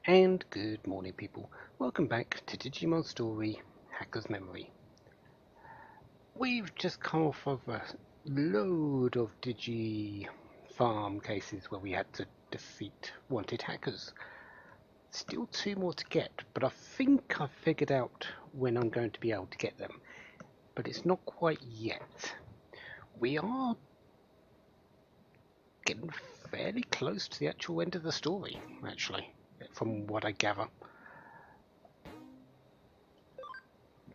And good morning, people. Welcome back to Digimon Story Hacker's Memory. We've just come off of a load of Digi Farm cases where we had to defeat wanted hackers. Still two more to get, but I think I've figured out when I'm going to be able to get them. But it's not quite yet. We are getting fairly close to the actual end of the story, actually, from what I gather.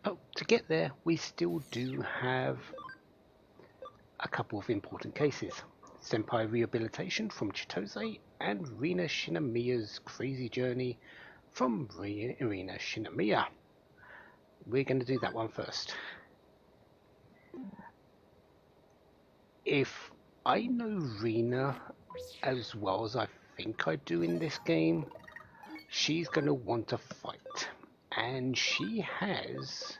But to get there, we still do have a couple of important cases. Senpai Rehabilitation from Chitose and Rina Shinomiya's Crazy Journey from Rina Shinomiya. We're going to do that one first. If I know Rina as well as I think I do in this game, she's going to want to fight. And she has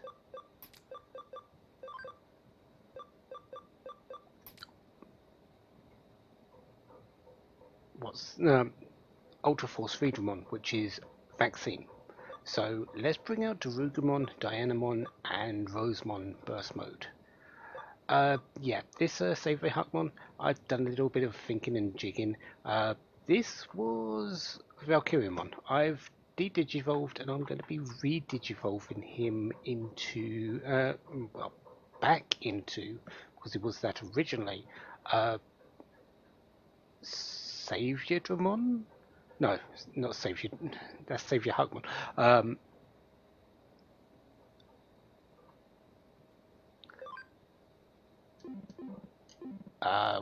Ultra Force Freedomon, which is vaccine. So let's bring out Darugumon, Dianamon, and Rosemon Burst Mode. Yeah, this Savory Huckmon, I've done a little bit of thinking and jigging. This was Valkyriamon. I've de-digivolved and I'm going to be re-digivolving him into, well, back into, because it was that originally, Savior Dramon? No, not Savior, that's Savior Huckmon.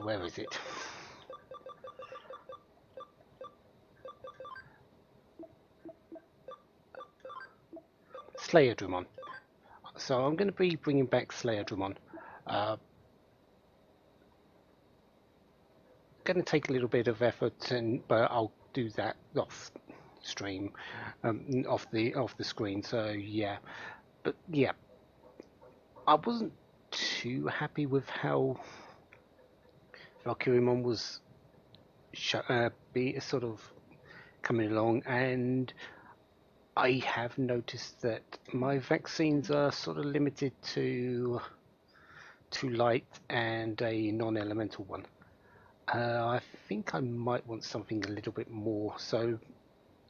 Where is it? Slayer Dramon. So I'm going to be bringing back Slayer Dramon. Going to take a little bit of effort, but I'll do that off stream, off the screen. So yeah, but yeah, I wasn't too happy with how Valkyriemon was be sort of coming along, and I have noticed that my vaccines are sort of limited to light and a non-elemental one. I think I might want something a little bit more, so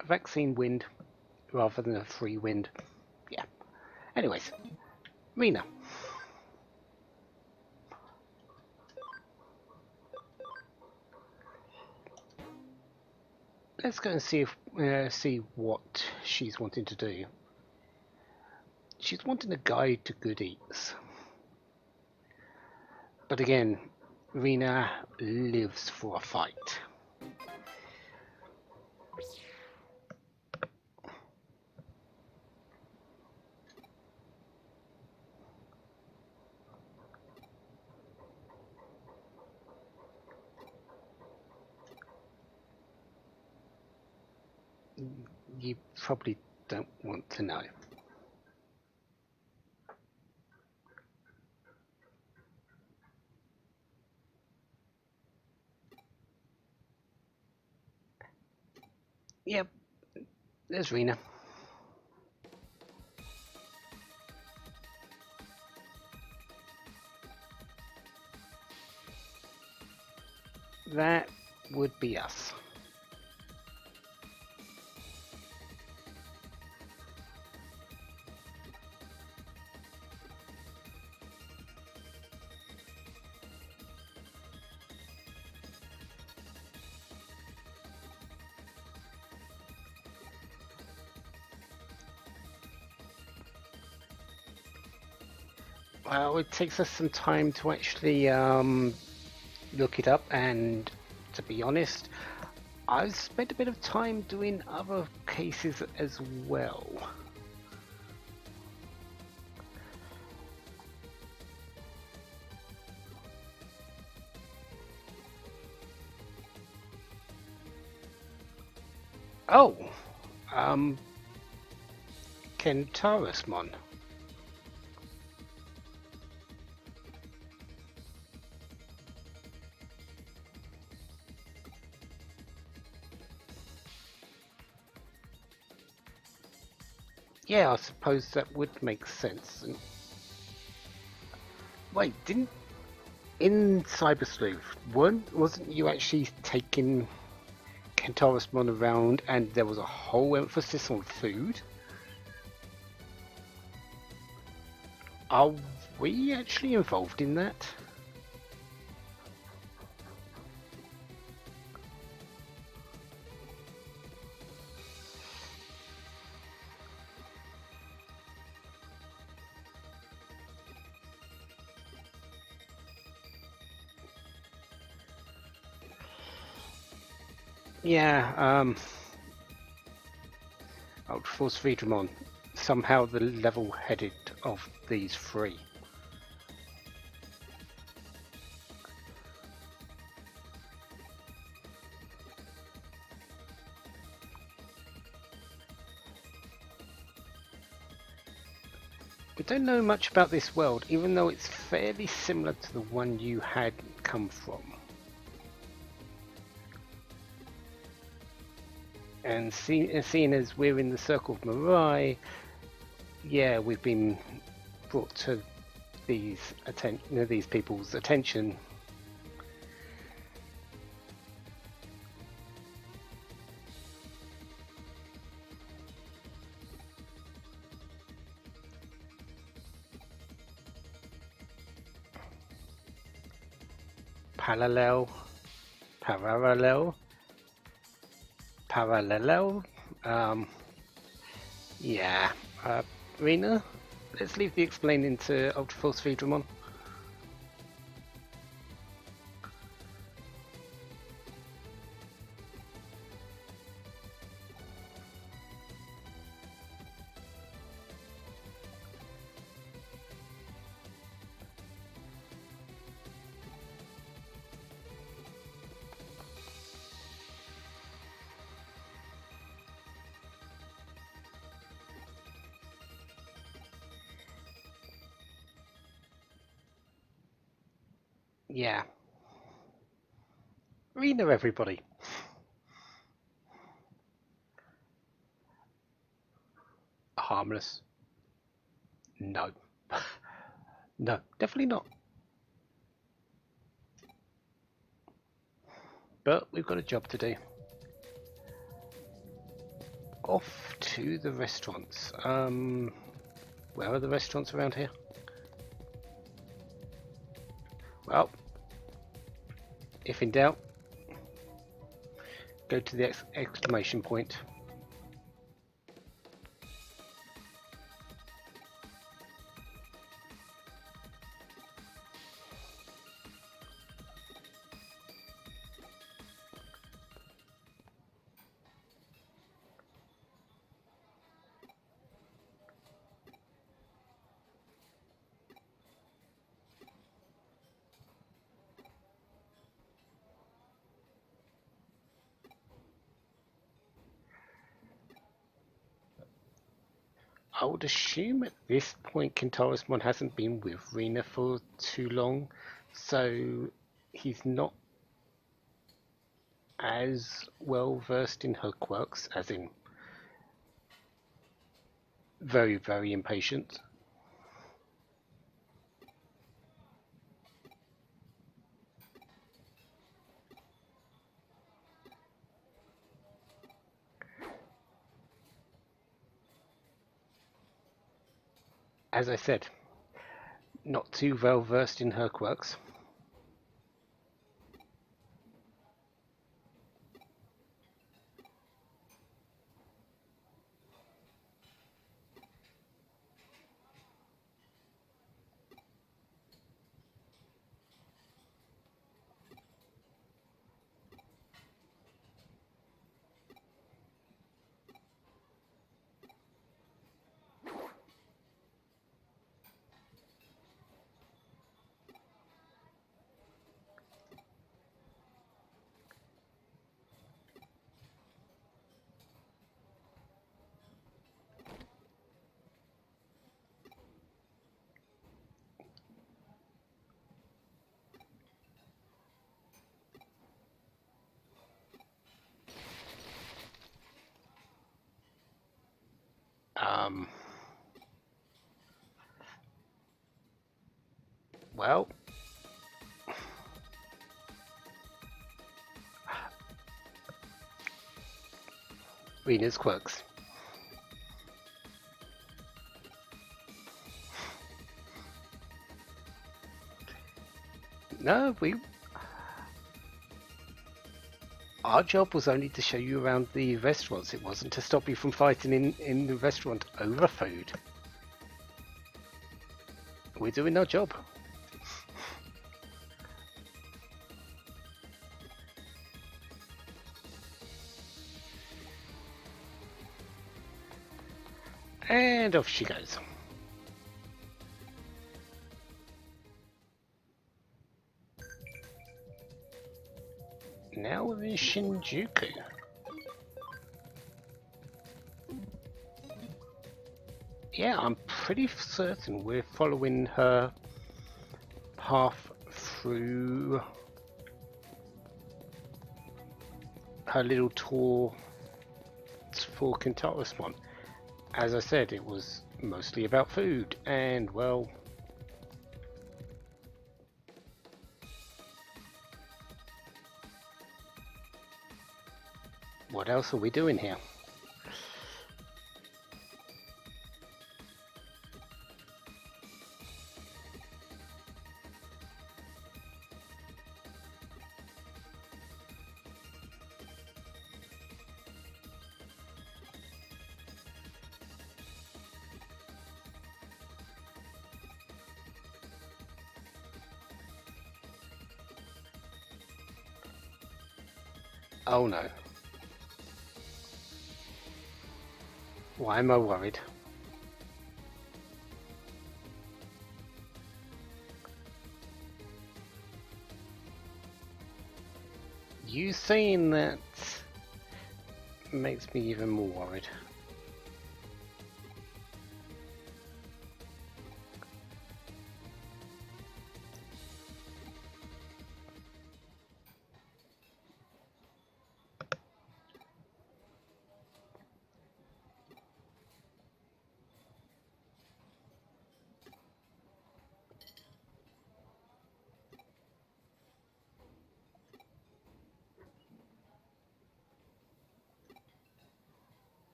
a vaccine wind rather than a free wind. Yeah. Anyways, Mina. Let's go and see what she's wanting to do. She's wanting a guide to good eats. But again, Rina lives for a fight. You probably don't want to know. Yep, there's Rina. That would be us. Well, it takes us some time to actually look it up, and to be honest, I've spent a bit of time doing other cases as well. Oh, um, Kentarusmon. Yeah, I suppose that would make sense. And wait, didn't in Cyber Sleuth wasn't you actually taking Kentaurus around, and there was a whole emphasis on food? Are we actually involved in that? Yeah, Ultraforce Veedramon, somehow the level-headed of these three. We don't know much about this world, even though it's fairly similar to the one you had come from. And seeing as we're in the Circle of Mirai, yeah, we've been brought to these people's attention. Parallel, parallel, parallel. Um, yeah, Rena, let's leave the explaining to Ultraforce Veedramon. Yeah, Rena, everybody. Harmless. No. No, definitely not. But we've got a job to do. Off to the restaurants. Where are the restaurants around here? Well, if in doubt, go to the exclamation point. I would assume at this point Kentaurus hasn't been with Rena for too long, so he's not as well versed in her quirks, as in very, very impatient. As I said, not too well versed in her quirks. Well, Rena's quirks. No, our job was only to show you around the restaurants. It wasn't to stop you from fighting in the restaurant over food. We're doing our job. And off she goes. Now we're in Shinjuku. Yeah, I'm pretty certain we're following her path through her little tour for Kintarismon. As I said, it was mostly about food, and well, what else are we doing here? Oh no. Why am I worried? You saying that makes me even more worried.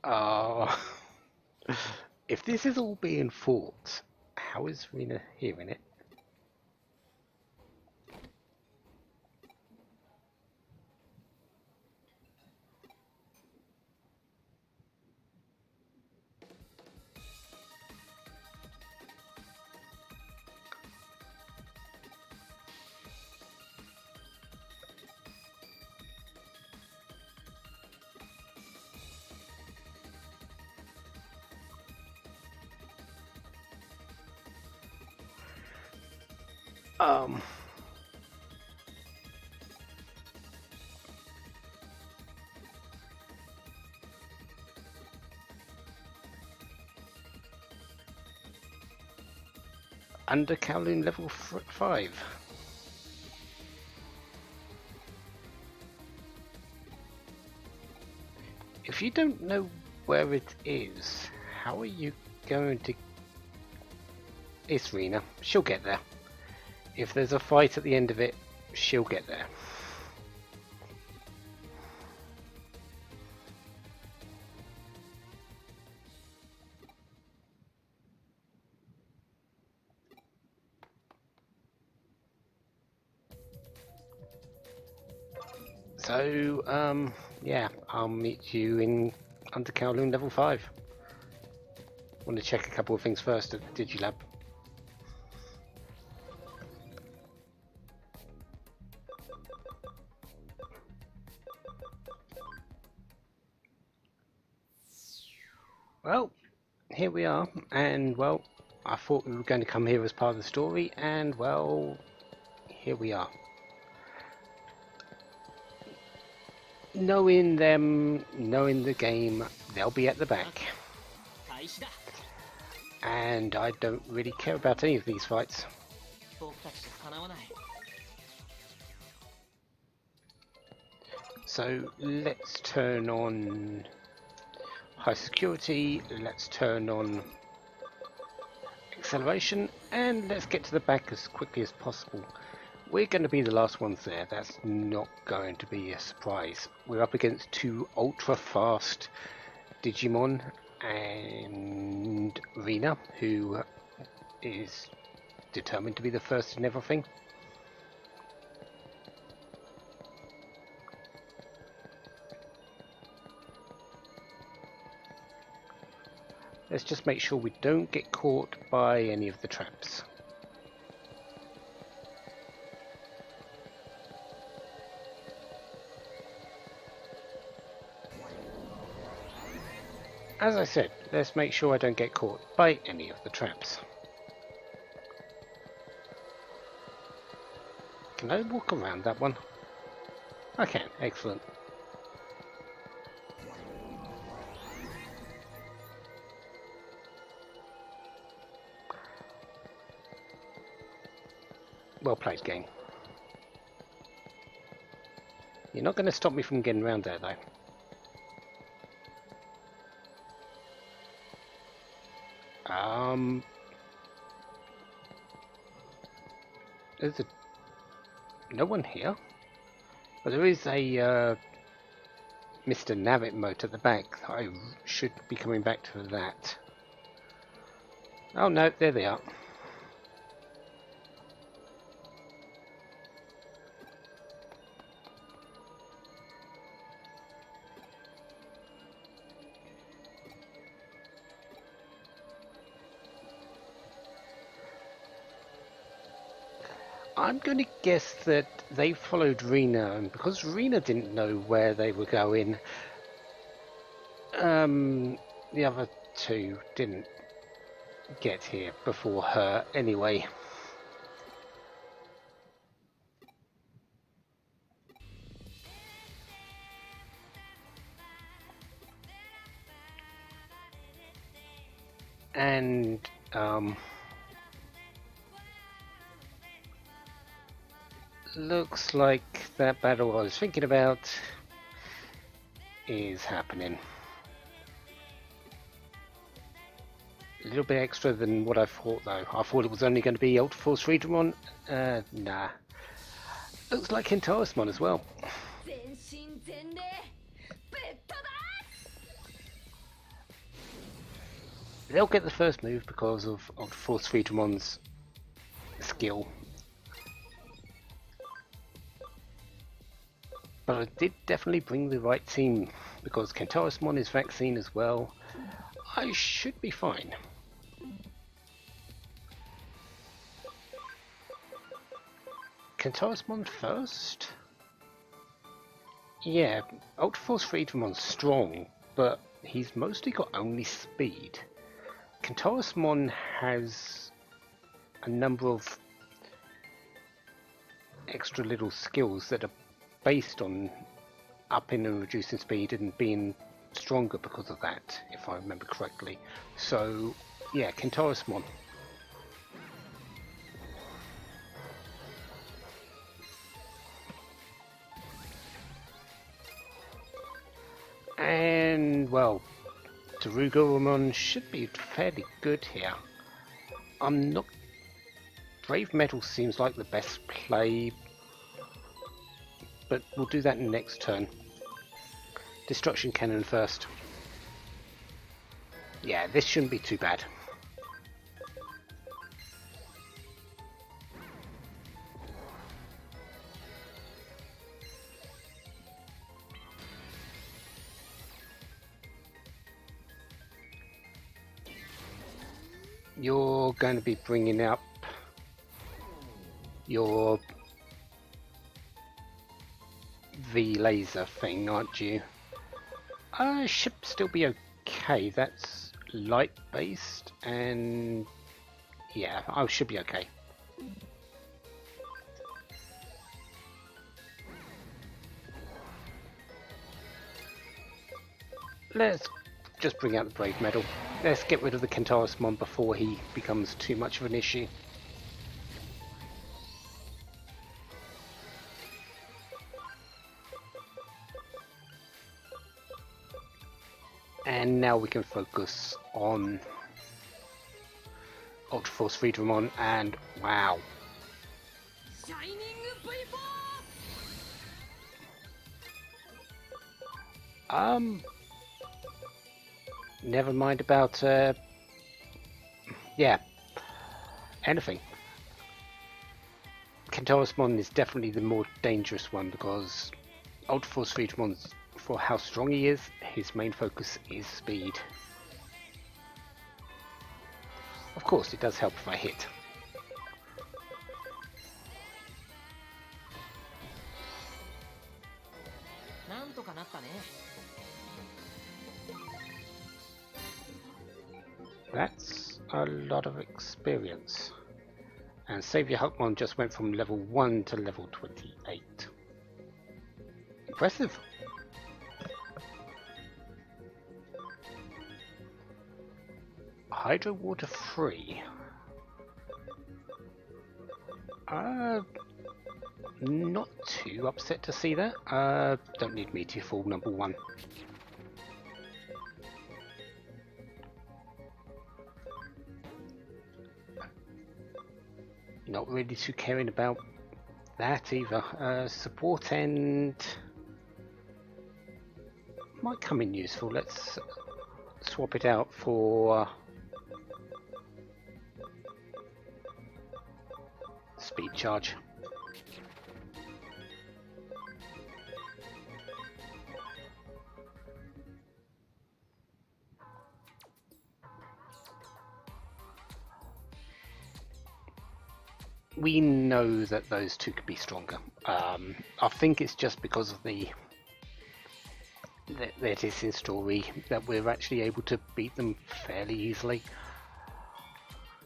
Oh, if this is all being fought, how is Rena hearing it? Um, Under Kowloon level 5. If you don't know where it is, how are you going to... It's Rena. She'll get there. If there's a fight at the end of it, she'll get there. So, yeah, I'll meet you in Under Kowloon level 5. Want to check a couple of things first at the Digilab. Well, here we are, and well, I thought we were going to come here as part of the story, and well, here we are. Knowing them, knowing the game, they'll be at the back. And I don't really care about any of these fights. So let's turn on high security, let's turn on acceleration, and let's get to the back as quickly as possible. We're going to be the last ones there. That's not going to be a surprise. We're up against two ultra fast Digimon and Mina, who is determined to be the first in everything. Let's just make sure we don't get caught by any of the traps. As I said, let's make sure I don't get caught by any of the traps. Can I walk around that one? I can, excellent. Well played, game. You're not going to stop me from getting around there, though. There's no one here, but there is a Mr. Navit moat at the back. I should be coming back to that. Oh no, there they are. I'm going to guess that they followed Rena, and because Rena didn't know where they were going, the other two didn't get here before her anyway. And looks like that battle I was thinking about is happening. A little bit extra than what I thought, though. I thought it was only going to be Ultra Force Freedomon. Nah. Looks like Kentaurusmon as well. They'll get the first move because of Ultra Force Freedomon's skill. But I did definitely bring the right team because Kentaurusmon is vaccine as well. I should be fine. Kentaurusmon first? Yeah, Ultra Force Freedomon's strong, but he's mostly got only speed. Kentaurusmon has a number of extra little skills that are based on upping and reducing speed and being stronger because of that, if I remember correctly. So, yeah, Kentaurusmon. And, well, Darugurumon should be fairly good here. I'm not... Brave Metal seems like the best play, but we'll do that in the next turn. Destruction Cannon first. Yeah, this shouldn't be too bad. You're going to be bringing up your V-laser thing, aren't you? Should still be okay. That's light based, and Yeah, I should be okay. Let's just bring out the Brave Medal. Let's get rid of the Kentaurusmon before he becomes too much of an issue. And now we can focus on Ultra Force Freedomon, and wow. Never mind about, yeah, anything. Kentaurusmon is definitely the more dangerous one because Ultra Force Freedomon, for how strong he is, his main focus is speed. Of course, it does help if I hit. That's a lot of experience. And Saviour Hulkmon just went from level 1 to level 28. Impressive. Hydro Water free. Not too upset to see that. Don't need Meteor Fall number 1. Not really too caring about that either. Support end might come in useful. Let's swap it out for speed charge. We know that those two could be stronger. I think it's just because of the this story that we're actually able to beat them fairly easily.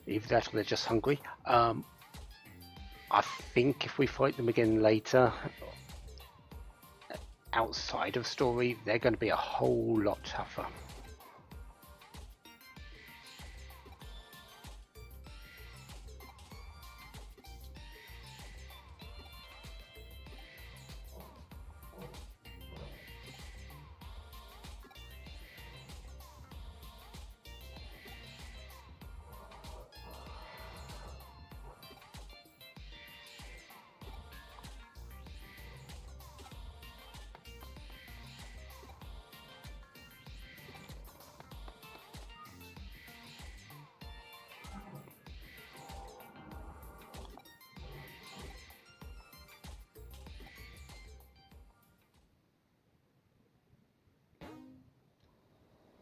Either that or they're just hungry. I think if we fight them again later, outside of story, they're going to be a whole lot tougher.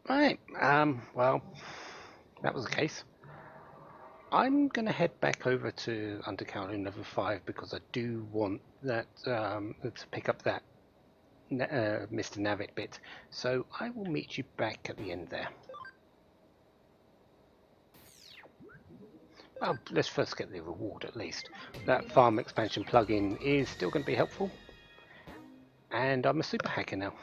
Right, well, that was the case. I'm going to head back over to Undercounting level 5 because I do want that to pick up that Mr. Navit bit. So I will meet you back at the end there. Oh, let's first get the reward at least. That farm expansion plugin is still going to be helpful. And I'm a super hacker now.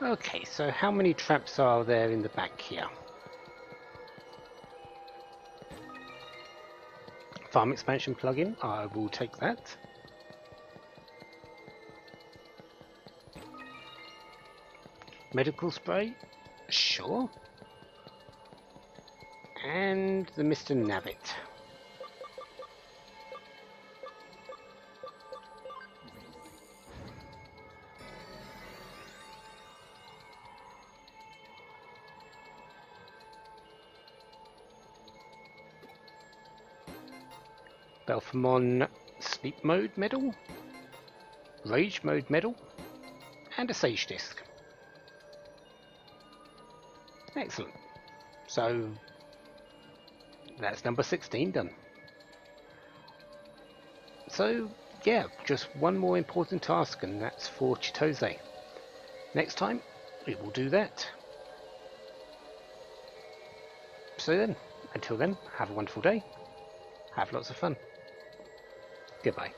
Okay, so how many traps are there in the back here? Farm expansion plugin, I will take that. Medical spray, sure. And the Mr. Navit. Belphamon Sleep Mode Medal, Rage Mode Medal, and a Sage Disc. Excellent. So that's number 16 done. So yeah, just one more important task, and that's for Chitose. Next time, we will do that. So then, until then, have a wonderful day. Have lots of fun. Goodbye.